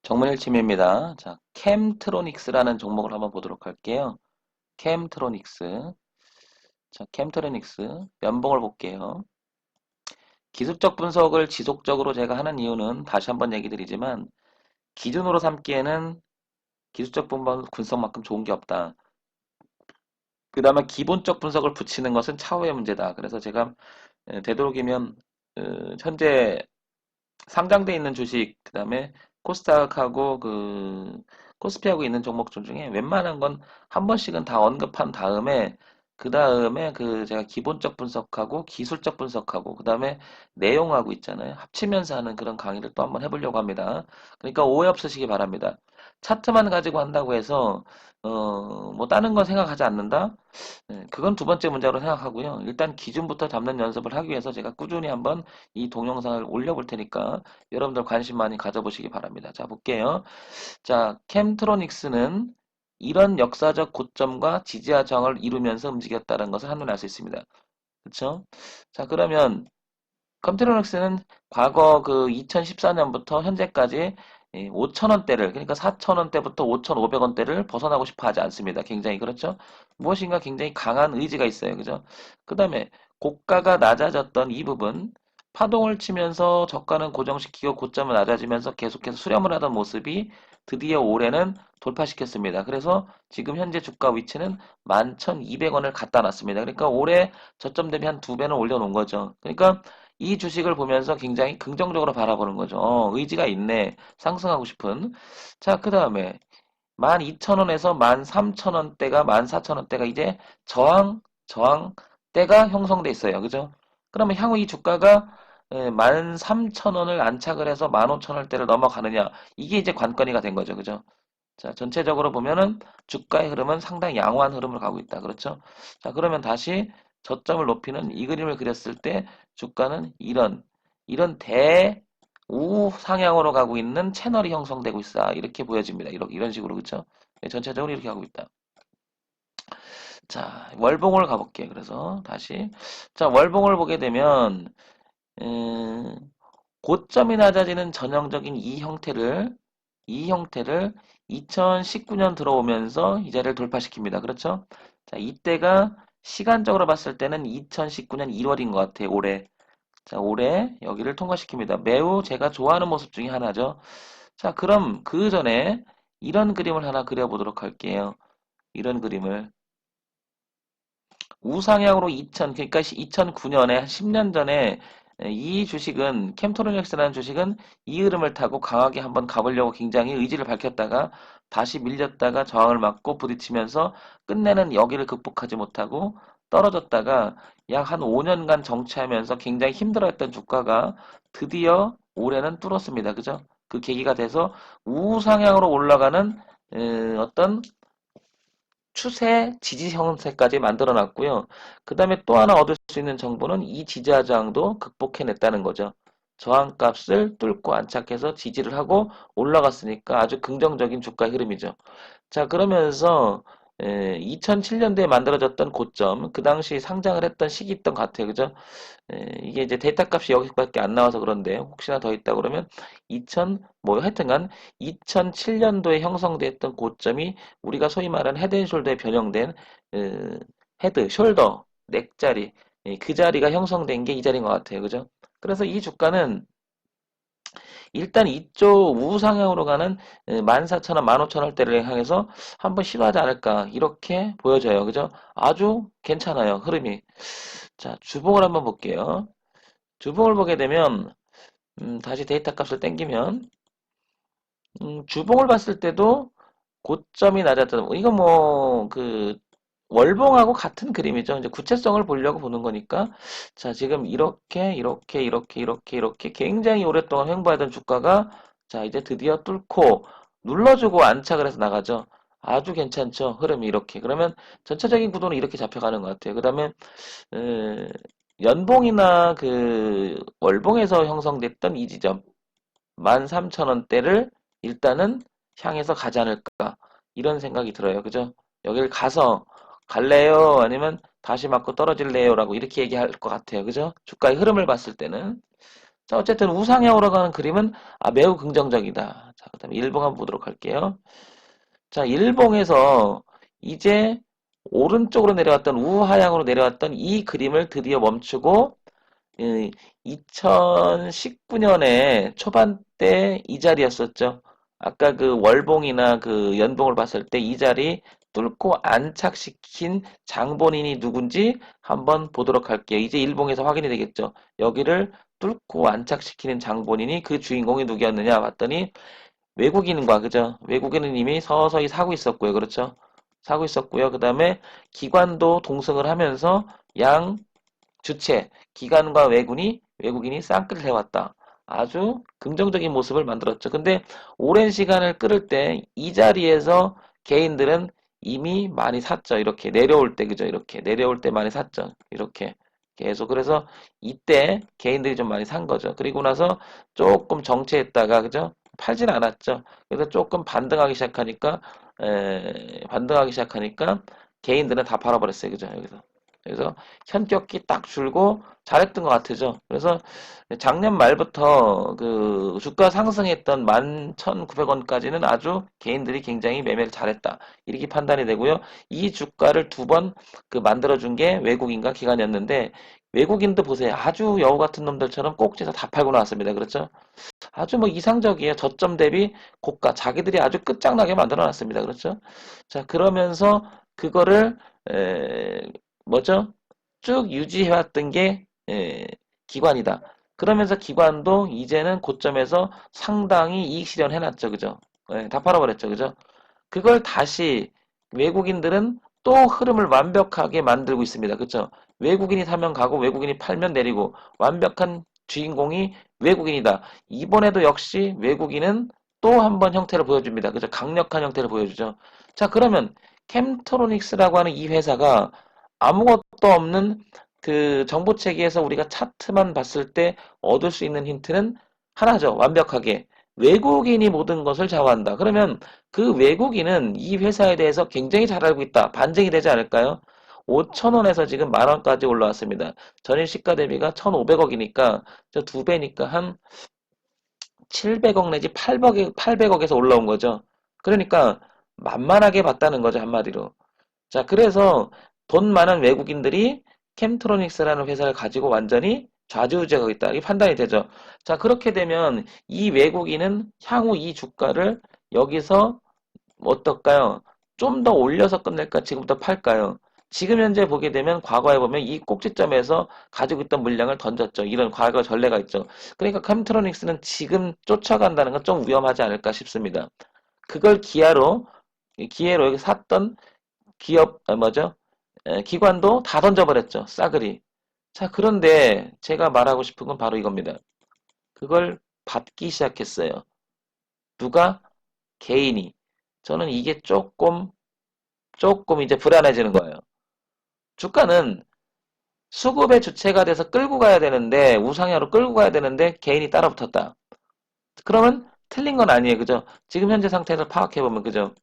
정문일침입니다. 자, 캠트로닉스라는 종목을 한번 보도록 할게요. 캠트로닉스. 자, 캠트로닉스. 연봉을 볼게요. 기술적 분석을 지속적으로 제가 하는 이유는 다시 한번 얘기 드리지만, 기준으로 삼기에는 기술적 분석만큼 좋은 게 없다. 그 다음에 기본적 분석을 붙이는 것은 차후의 문제다. 그래서 제가 되도록이면 현재 상장돼 있는 주식, 그 다음에 코스닥하고 코스피하고 있는 종목들 중에 웬만한 건 한 번씩은 다 언급한 다음에 그 다음에 제가 기본적 분석하고 기술적 분석하고 그 다음에 내용하고 있잖아요. 합치면서 하는 그런 강의를 또 한번 해보려고 합니다. 그러니까 오해 없으시기 바랍니다. 차트만 가지고 한다고 해서 뭐 다른 건 생각하지 않는다? 네, 그건 두 번째 문제로 생각하고요. 일단 기준부터 잡는 연습을 하기 위해서 제가 꾸준히 한번 이 동영상을 올려볼 테니까 여러분들 관심 많이 가져보시기 바랍니다. 자, 볼게요. 자, 캠트로닉스는 이런 역사적 고점과 지지하장을 이루면서 움직였다는 것을 한눈에 알 수 있습니다. 그렇죠? 자, 그러면 컴트로닉스는 과거 2014년부터 현재까지 5천원대를 그러니까 4천원대부터 5,500원대를 벗어나고 싶어 하지 않습니다. 굉장히 그렇죠? 무엇인가 굉장히 강한 의지가 있어요. 그죠? 그 다음에 고가가 낮아졌던 이 부분 파동을 치면서 저가는 고정시키고 고점은 낮아지면서 계속해서 수렴을 하던 모습이 드디어 올해는 돌파시켰습니다. 그래서 지금 현재 주가 위치는 11,200원을 갖다 놨습니다. 그러니까 올해 저점 대비 한 두 배는 올려놓은 거죠. 그러니까 이 주식을 보면서 굉장히 긍정적으로 바라보는 거죠. 의지가 있네. 상승하고 싶은. 자, 그 다음에 12,000원에서 13,000원대가 14,000원대가 이제 저항대가 형성돼 있어요. 그죠? 그러면 향후 이 주가가 13,000원을 안착을 해서 15,000원대를 넘어가느냐. 이게 이제 관건이가 된 거죠. 그죠? 자, 전체적으로 보면은 주가의 흐름은 상당히 양호한 흐름을 가고 있다. 그렇죠? 자, 그러면 다시 저점을 높이는 이 그림을 그렸을 때 주가는 이런 대우상향으로 가고 있는 채널이 형성되고 있어. 이렇게 보여집니다. 이런 식으로. 그렇죠? 네, 전체적으로 이렇게 가고 있다. 자, 월봉을 가볼게요. 그래서 다시. 자, 월봉을 보게 되면, 음, 고점이 낮아지는 전형적인 이 형태를 2019년 들어오면서 이 자리를 돌파시킵니다. 그렇죠? 자, 이때가 시간적으로 봤을 때는 2019년 1월인 것 같아요. 올해. 자, 올해 여기를 통과시킵니다. 매우 제가 좋아하는 모습 중에 하나죠. 자, 그럼 그 전에 이런 그림을 하나 그려보도록 할게요. 이런 그림을. 우상향으로 그러니까 2009년에 한 10년 전에 이 주식은 캠토닉스라는 주식은 이 흐름을 타고 강하게 한번 가보려고 굉장히 의지를 밝혔다가 다시 밀렸다가 저항을 맞고 부딪히면서 끝내는 여기를 극복하지 못하고 떨어졌다가 약 한 5년간 정체하면서 굉장히 힘들어했던 주가가 드디어 올해는 뚫었습니다. 그죠? 그 계기가 돼서 우상향으로 올라가는 어떤 추세 지지 형태까지 만들어 놨고요. 그 다음에 또 하나 얻을 수 있는 정보는 이 지지하 저항도 극복해냈다는 거죠. 저항값을 뚫고 안착해서 지지를 하고 올라갔으니까 아주 긍정적인 주가 흐름이죠. 자, 그러면서 2007년도에 만들어졌던 고점, 그 당시 상장을 했던 시기 있던 것 같아요. 그죠? 이게 이제 데이터 값이 여기밖에 안 나와서 그런데 혹시나 더 있다 그러면 뭐 하여튼간 2007년도에 형성됐던 고점이 우리가 소위 말하는 헤드앤숄더에 변형된 헤드, 숄더, 넥 자리 그 자리가 형성된 게 이 자리인 것 같아요. 그죠? 그래서 이 주가는 일단 이쪽 우상향으로 가는 14,000원, 15,000원대를 향해서 한번 시도하지 않을까 이렇게 보여져요. 그죠? 아주 괜찮아요. 흐름이. 자, 주봉을 한번 볼게요. 주봉을 보게 되면 다시 데이터 값을 땡기면 주봉을 봤을 때도 고점이 낮았다. 이거 월봉하고 같은 그림이죠. 이제 구체성을 보려고 보는 거니까. 자, 지금 이렇게 굉장히 오랫동안 횡보하던 주가가 자, 이제 드디어 뚫고 눌러주고 안착을 해서 나가죠. 아주 괜찮죠. 흐름이 이렇게. 그러면 전체적인 구도는 이렇게 잡혀가는 것 같아요. 그 다음에 연봉이나 월봉에서 형성됐던 이 지점 13,000원대를 일단은 향해서 가지 않을까 이런 생각이 들어요. 그죠? 여길 가서 갈래요? 아니면 다시 맞고 떨어질래요? 라고 이렇게 얘기할 것 같아요. 그죠? 주가의 흐름을 봤을 때는. 자, 어쨌든 우상향으로 가는 그림은 매우 긍정적이다. 자, 그 다음에 일봉 한번 보도록 할게요. 자, 일봉에서 이제 오른쪽으로 내려왔던 우하향으로 내려왔던 이 그림을 드디어 멈추고 2019년에 초반 때 이 자리였었죠. 아까 그 월봉이나 그 연봉을 봤을 때 이 자리 뚫고 안착시킨 장본인이 누군지 한번 보도록 할게요. 이제 일봉에서 확인이 되겠죠. 여기를 뚫고 안착시키는 장본인이 그 주인공이 누구였느냐 봤더니 외국인과 그죠? 외국인은 이미 서서히 사고 있었고요. 그렇죠? 사고 있었고요. 그 다음에 기관도 동승을 하면서 양 주체, 기관과 외국인이 쌍끌을 해왔다. 아주 긍정적인 모습을 만들었죠. 근데 오랜 시간을 끌을 때 이 자리에서 개인들은 이미 많이 샀죠. 이렇게 내려올 때 그죠? 이렇게 내려올 때 많이 샀죠. 이렇게 계속 그래서 이때 개인들이 좀 많이 산 거죠. 그리고 나서 조금 정체했다가 그죠? 팔진 않았죠. 그래서 조금 반등하기 시작하니까 개인들은 다 팔아버렸어요. 그죠? 여기서. 그래서 현격히 딱 줄고 잘했던 것 같으죠. 그래서 작년 말부터 그 주가 상승했던 11,900원까지는 아주 개인들이 굉장히 매매를 잘했다. 이렇게 판단이 되고요. 이 주가를 두 번 그 만들어준 게 외국인과 기관이었는데 외국인도 보세요. 아주 여우 같은 놈들처럼 꼭지에서 다 팔고 나왔습니다. 그렇죠? 아주 뭐 이상적이에요. 저점 대비 고가. 자기들이 아주 끝장나게 만들어 놨습니다. 그렇죠? 자, 그러면서 그거를 뭐죠? 쭉 유지해왔던 게 기관이다. 그러면서 기관도 이제는 고점에서 상당히 이익 실현해놨죠. 그죠? 다 팔아버렸죠. 그죠? 그걸 다시 외국인들은 또 흐름을 완벽하게 만들고 있습니다. 그쵸? 외국인이 사면 가고 외국인이 팔면 내리고 완벽한 주인공이 외국인이다. 이번에도 역시 외국인은 또 한 번 형태를 보여줍니다. 그죠? 강력한 형태를 보여주죠. 자, 그러면 캠트로닉스라고 하는 이 회사가 아무것도 없는 그 정보 체계에서 우리가 차트만 봤을 때 얻을 수 있는 힌트는 하나죠. 완벽하게. 외국인이 모든 것을 좌우한다. 그러면 그 외국인은 이 회사에 대해서 굉장히 잘 알고 있다. 반증이 되지 않을까요? 5천원에서 지금 만원까지 올라왔습니다. 전일 시가 대비가 1,500억이니까 저 두 배니까 한 700억 내지 800억에서 올라온 거죠. 그러니까 만만하게 봤다는 거죠. 한마디로. 자, 그래서 돈 많은 외국인들이 캠트로닉스라는 회사를 가지고 완전히 좌지우지하고 있다. 이 판단이 되죠. 자, 그렇게 되면 이 외국인은 향후 이 주가를 여기서 어떨까요? 좀 더 올려서 끝낼까? 지금부터 팔까요? 지금 현재 보게 되면 과거에 보면 이 꼭지점에서 가지고 있던 물량을 던졌죠. 이런 과거 전례가 있죠. 그러니까 캠트로닉스는 지금 쫓아간다는 건 좀 위험하지 않을까 싶습니다. 그걸 기회로 여기 샀던 기업, 뭐죠? 기관도 다 던져버렸죠. 싸그리. 자, 그런데 제가 말하고 싶은 건 바로 이겁니다. 그걸 받기 시작했어요. 누가? 개인이. 저는 이게 조금 이제 불안해지는 거예요. 주가는 수급의 주체가 돼서 끌고 가야 되는데, 우상향으로 끌고 가야 되는데, 개인이 따라붙었다. 그러면 틀린 건 아니에요. 그죠? 지금 현재 상태에서 파악해보면, 그죠?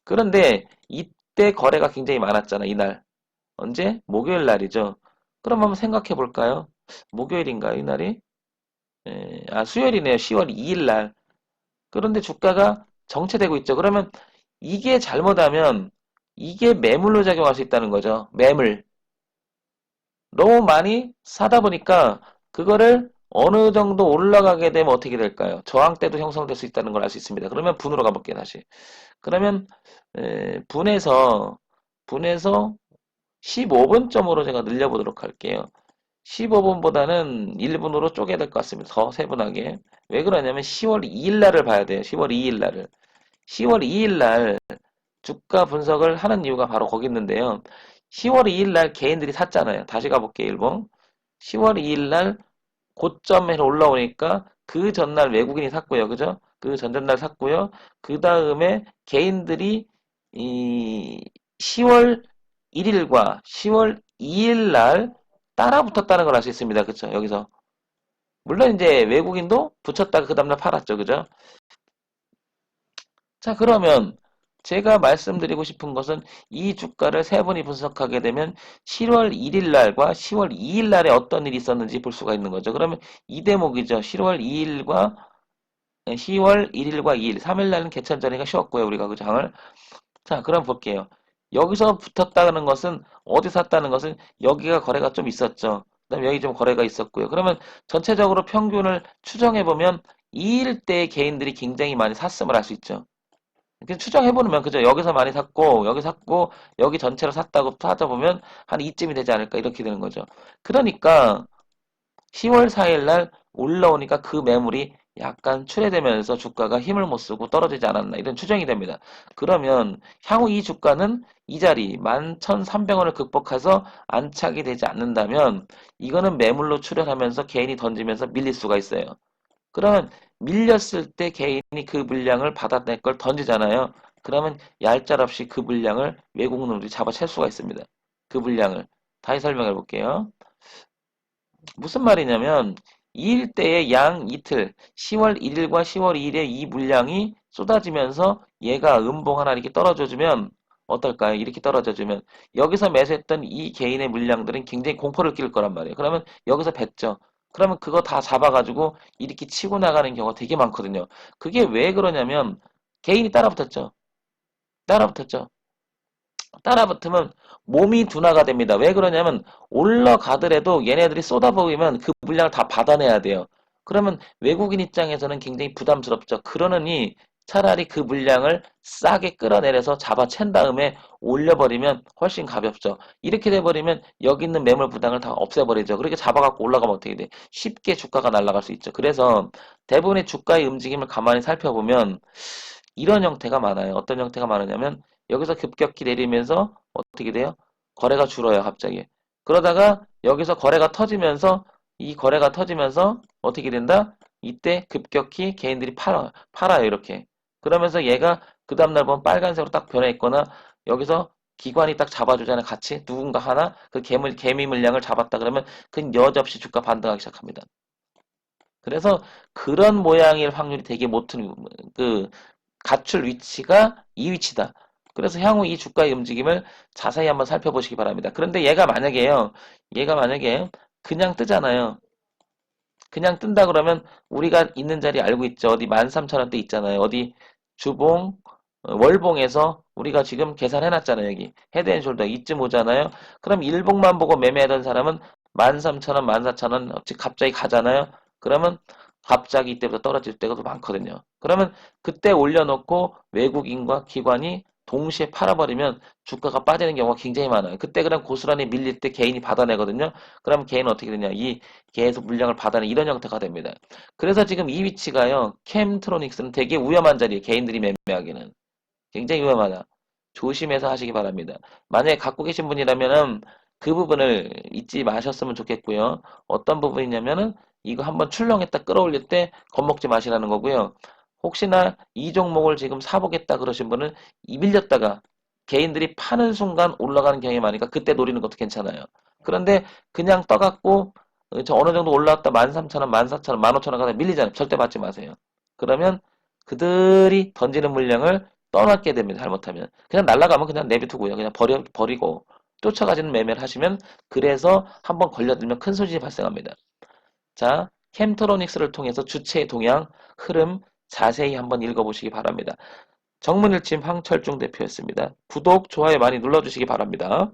그런데 이때 거래가 굉장히 많았잖아, 이날. 언제? 목요일 날이죠. 그럼 한번 생각해 볼까요? 목요일인가요, 이날이? 수요일이네요. 10월 2일 날. 그런데 주가가 정체되고 있죠. 그러면 이게 잘못하면 이게 매물로 작용할 수 있다는 거죠. 매물. 너무 많이 사다 보니까 그거를 어느 정도 올라가게 되면 어떻게 될까요? 저항대도 형성될 수 있다는 걸 알 수 있습니다. 그러면 분으로 가볼게요, 다시. 그러면 분에서 15분점으로 제가 늘려보도록 할게요. 15분보다는 1분으로 쪼개야 될 것 같습니다. 더 세분하게. 왜 그러냐면 10월 2일 날을 봐야 돼요. 10월 2일 날을. 10월 2일 날 주가 분석을 하는 이유가 바로 거기 있는데요. 10월 2일 날 개인들이 샀잖아요. 다시 가볼게요, 일봉. 10월 2일 날 고점에 올라오니까 그 전날 외국인이 샀고요. 그죠? 그 전전날 샀고요. 그 다음에 개인들이 이 10월 1일과 10월 2일 날 따라 붙었다는 걸 알 수 있습니다. 그쵸? 여기서. 물론 이제 외국인도 붙였다가 그 다음날 팔았죠. 그죠? 자, 그러면 제가 말씀드리고 싶은 것은 이 주가를 세 분이 분석하게 되면 10월 1일 날과 10월 2일 날에 어떤 일이 있었는지 볼 수가 있는 거죠. 그러면 이 대목이죠. 10월 2일과 10월 1일과 2일, 3일 날은 개천절이니까 쉬었고요. 우리가 그 장을. 자, 그럼 볼게요. 여기서 붙었다는 것은 어디 샀다는 것은 여기가 거래가 좀 있었죠. 그다음 여기 좀 거래가 있었고요. 그러면 전체적으로 평균을 추정해 보면 2일 때 개인들이 굉장히 많이 샀음을 알 수 있죠. 이렇게 추정해 보면 그죠? 여기서 많이 샀고 여기 샀고 여기 전체로 샀다고 찾아보면 한 이쯤이 되지 않을까 이렇게 되는 거죠. 그러니까 10월 4일 날 올라오니까 그 매물이 약간 출회되면서 주가가 힘을 못 쓰고 떨어지지 않았나 이런 추정이 됩니다. 그러면 향후 이 주가는 이 자리 11,300원을 극복해서 안착이 되지 않는다면 이거는 매물로 출혈하면서 개인이 던지면서 밀릴 수가 있어요. 그러면 밀렸을 때 개인이 그 물량을 받아낼 걸 던지잖아요. 그러면 얄짤없이 그 물량을 외국인들이 잡아챌 수가 있습니다. 그 물량을 다시 설명해 볼게요. 무슨 말이냐면 2일 때의 양 이틀 10월 1일과 10월 2일에 이 물량이 쏟아지면서 얘가 음봉 하나 이렇게 떨어져주면 어떨까요? 이렇게 떨어져주면 여기서 매수했던 이 개인의 물량들은 굉장히 공포를 끼칠 거란 말이에요. 그러면 여기서 뱉죠. 그러면 그거 다 잡아가지고 이렇게 치고 나가는 경우가 되게 많거든요. 그게 왜 그러냐면 개인이 따라붙었죠. 따라붙었죠. 따라붙으면 몸이 둔화가 됩니다. 왜 그러냐면 올라가더라도 얘네들이 쏟아부으면 그 물량을 다 받아내야 돼요. 그러면 외국인 입장에서는 굉장히 부담스럽죠. 그러느니 차라리 그 물량을 싸게 끌어내려서 잡아챈 다음에 올려버리면 훨씬 가볍죠. 이렇게 돼버리면 여기 있는 매물 부담을 다 없애버리죠. 그렇게 잡아갖고 올라가면 어떻게 돼? 쉽게 주가가 날아갈 수 있죠. 그래서 대부분의 주가의 움직임을 가만히 살펴보면 이런 형태가 많아요. 어떤 형태가 많으냐면 여기서 급격히 내리면서 어떻게 돼요? 거래가 줄어요, 갑자기. 그러다가 여기서 거래가 터지면서 이 거래가 터지면서 어떻게 된다? 이때 급격히 개인들이 팔아요, 이렇게. 그러면서 얘가 그 다음날 보면 빨간색으로 딱 변해 있거나 여기서 기관이 딱 잡아주잖아요, 같이. 누군가 하나 그 개미 물량을 잡았다 그러면 그 여지없이 주가 반등하기 시작합니다. 그래서 그런 모양일 확률이 되게 못은 그 갖출 위치가 이 위치다. 그래서 향후 이 주가의 움직임을 자세히 한번 살펴보시기 바랍니다. 그런데 얘가 만약에 그냥 뜨잖아요. 그냥 뜬다 그러면 우리가 있는 자리 알고 있죠. 어디 13,000원대 있잖아요. 어디 주봉, 월봉에서 우리가 지금 계산해놨잖아요. 여기 헤드앤숄더 이쯤 오잖아요. 그럼 일봉만 보고 매매하던 사람은 13,000원, 14,000원 갑자기 가잖아요. 그러면 갑자기 이때부터 떨어질 때가 더 많거든요. 그러면 그때 올려놓고 외국인과 기관이 동시에 팔아버리면 주가가 빠지는 경우가 굉장히 많아요. 그때 그럼 고스란히 밀릴 때 개인이 받아내거든요. 그러면 개인은 어떻게 되냐? 이 계속 물량을 받아내 이런 형태가 됩니다. 그래서 지금 이 위치가요. 캠트로닉스는 되게 위험한 자리예요. 개인들이 매매하기는. 굉장히 위험하다. 조심해서 하시기 바랍니다. 만약에 갖고 계신 분이라면은 그 부분을 잊지 마셨으면 좋겠고요. 어떤 부분이냐면은 이거 한번 출렁했다 끌어올릴 때 겁먹지 마시라는 거고요. 혹시나 이 종목을 지금 사보겠다 그러신 분은 이 밀렸다가 개인들이 파는 순간 올라가는 경향이 많으니까 그때 노리는 것도 괜찮아요. 그런데 그냥 떠갖고 저 어느 정도 올라왔다 13,000원, 14,000원, 15,000원 가다 밀리잖아요. 절대 받지 마세요. 그러면 그들이 던지는 물량을 떠났게 됩니다. 잘못하면. 그냥 날아가면 그냥 내비두고요. 그냥 버리고 쫓아가지는 매매를 하시면 그래서 한번 걸려들면 큰 손실이 발생합니다. 자, 캠트로닉스를 통해서 주체의 동향, 흐름 자세히 한번 읽어보시기 바랍니다. 정문일침 황철중 대표였습니다. 구독, 좋아요 많이 눌러주시기 바랍니다.